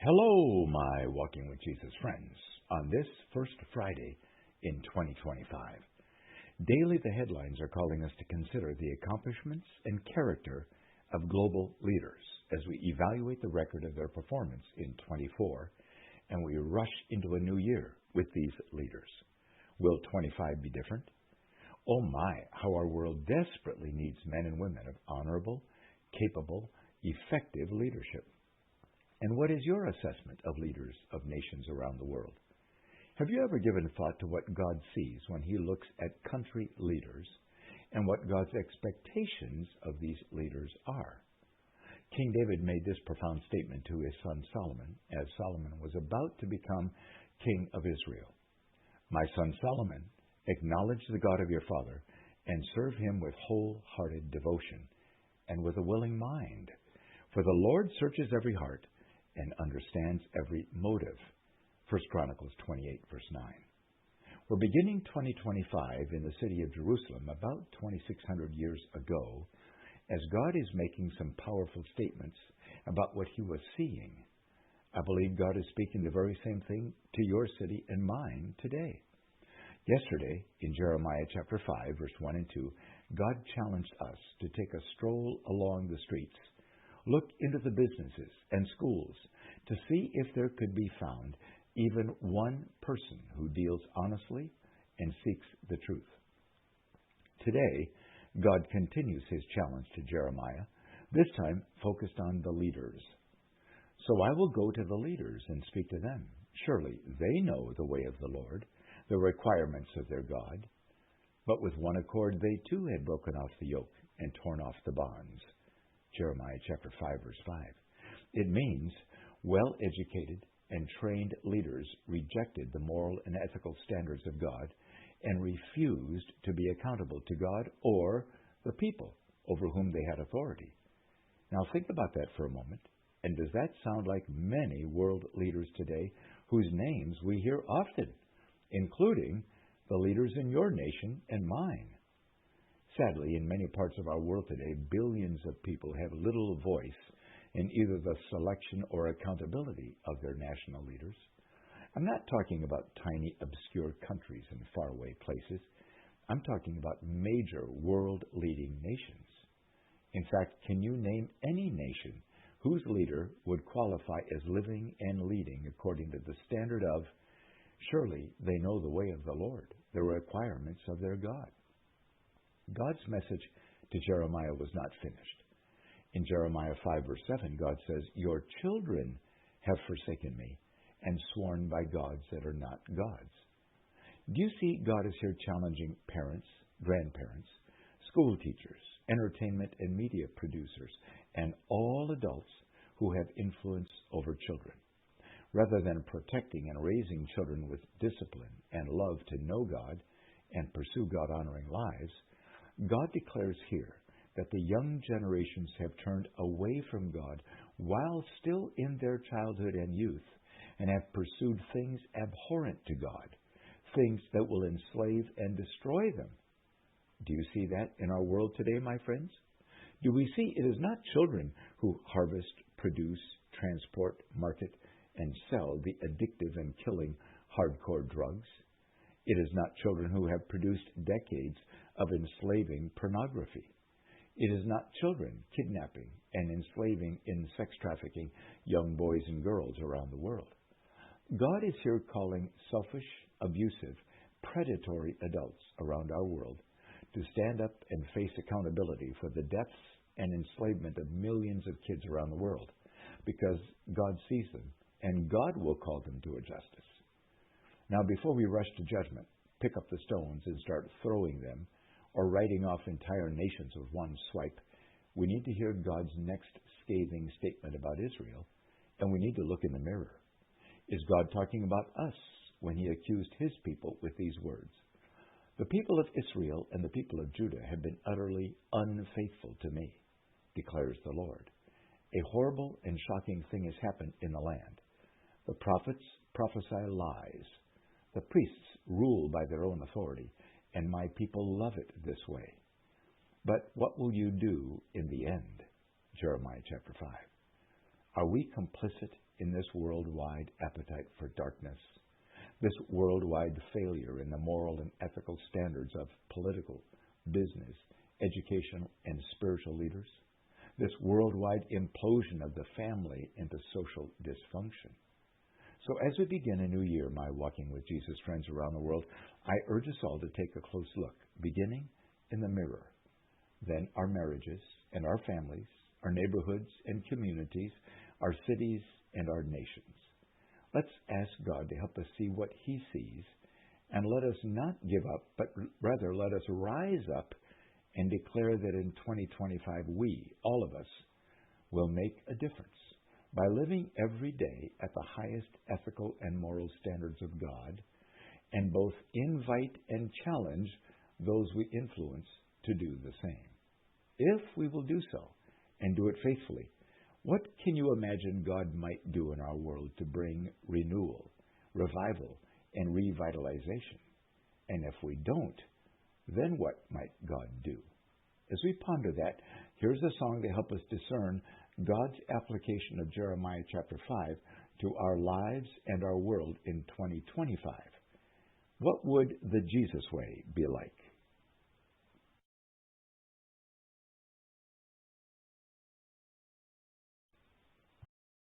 Hello, my Walking with Jesus friends, on this first Friday in 2025. Daily, the headlines are calling us to consider the accomplishments and character of global leaders as we evaluate the record of their performance in 24 and we rush into a new year with these leaders. Will 25 be different? Oh my, how our world desperately needs men and women of honorable, capable, effective leadership. And what is your assessment of leaders of nations around the world? Have you ever given thought to what God sees when He looks at country leaders and what God's expectations of these leaders are? King David made this profound statement to his son Solomon as Solomon was about to become king of Israel. My son Solomon, acknowledge the God of your father and serve Him with wholehearted devotion and with a willing mind. For the Lord searches every heart and understands every motive. 1 Chronicles 28, verse 9. We're beginning 2025 in the city of Jerusalem about 2,600 years ago as God is making some powerful statements about what He was seeing. I believe God is speaking the very same thing to your city and mine today. Yesterday, in Jeremiah chapter 5, verse 1 and 2, God challenged us to take a stroll along the streets, look into the businesses and schools to see if there could be found even one person who deals honestly and seeks the truth. Today, God continues His challenge to Jeremiah, this time focused on the leaders. So I will go to the leaders and speak to them. Surely they know the way of the Lord, the requirements of their God. But with one accord they too had broken off the yoke and torn off the bonds. Jeremiah chapter 5, verse 5. It means well-educated and trained leaders rejected the moral and ethical standards of God and refused to be accountable to God or the people over whom they had authority. Now think about that for a moment. And does that sound like many world leaders today whose names we hear often, including the leaders in your nation and mine? Sadly, in many parts of our world today, billions of people have little voice in either the selection or accountability of their national leaders. I'm not talking about tiny, obscure countries and faraway places. I'm talking about major world-leading nations. In fact, can you name any nation whose leader would qualify as living and leading according to the standard of, surely they know the way of the Lord, the requirements of their God? God's message to Jeremiah was not finished. In Jeremiah 5, verse 7, God says, your children have forsaken me and sworn by gods that are not gods. Do you see God is here challenging parents, grandparents, school teachers, entertainment and media producers, and all adults who have influence over children? Rather than protecting and raising children with discipline and love to know God and pursue God-honoring lives, God declares here that the young generations have turned away from God while still in their childhood and youth and have pursued things abhorrent to God, things that will enslave and destroy them. Do you see that in our world today, my friends? Do we see it is not children who harvest, produce, transport, market, and sell the addictive and killing hardcore drugs? It is not children who have produced decades of enslaving pornography. It is not children kidnapping and enslaving in sex trafficking young boys and girls around the world. God is here calling selfish, abusive, predatory adults around our world to stand up and face accountability for the deaths and enslavement of millions of kids around the world, because God sees them and God will call them to a justice. Now, before we rush to judgment, pick up the stones and start throwing them, or writing off entire nations with one swipe, we need to hear God's next scathing statement about Israel, and we need to look in the mirror. Is God talking about us when He accused His people with these words? The people of Israel and the people of Judah have been utterly unfaithful to me, declares the Lord. A horrible and shocking thing has happened in the land. The prophets prophesy lies. The priests rule by their own authority, and my people love it this way. But what will you do in the end? Jeremiah chapter 5. Are we complicit in this worldwide appetite for darkness, this worldwide failure in the moral and ethical standards of political, business, educational, and spiritual leaders, this worldwide implosion of the family into social dysfunction. So as we begin a new year, my Walking with Jesus friends around the world, I urge us all to take a close look, beginning in the mirror, then our marriages and our families, our neighborhoods and communities, our cities and our nations. Let's ask God to help us see what He sees, and let us not give up, but rather let us rise up and declare that in 2025 we, all of us, will make a difference by living every day at the highest ethical and moral standards of God, and both invite and challenge those we influence to do the same. If we will do so, and do it faithfully, what can you imagine God might do in our world to bring renewal, revival, and revitalization? And if we don't, then what might God do? As we ponder that, here's a song to help us discern God's application of Jeremiah chapter 5 to our lives and our world in 2025. What would the Jesus way be like?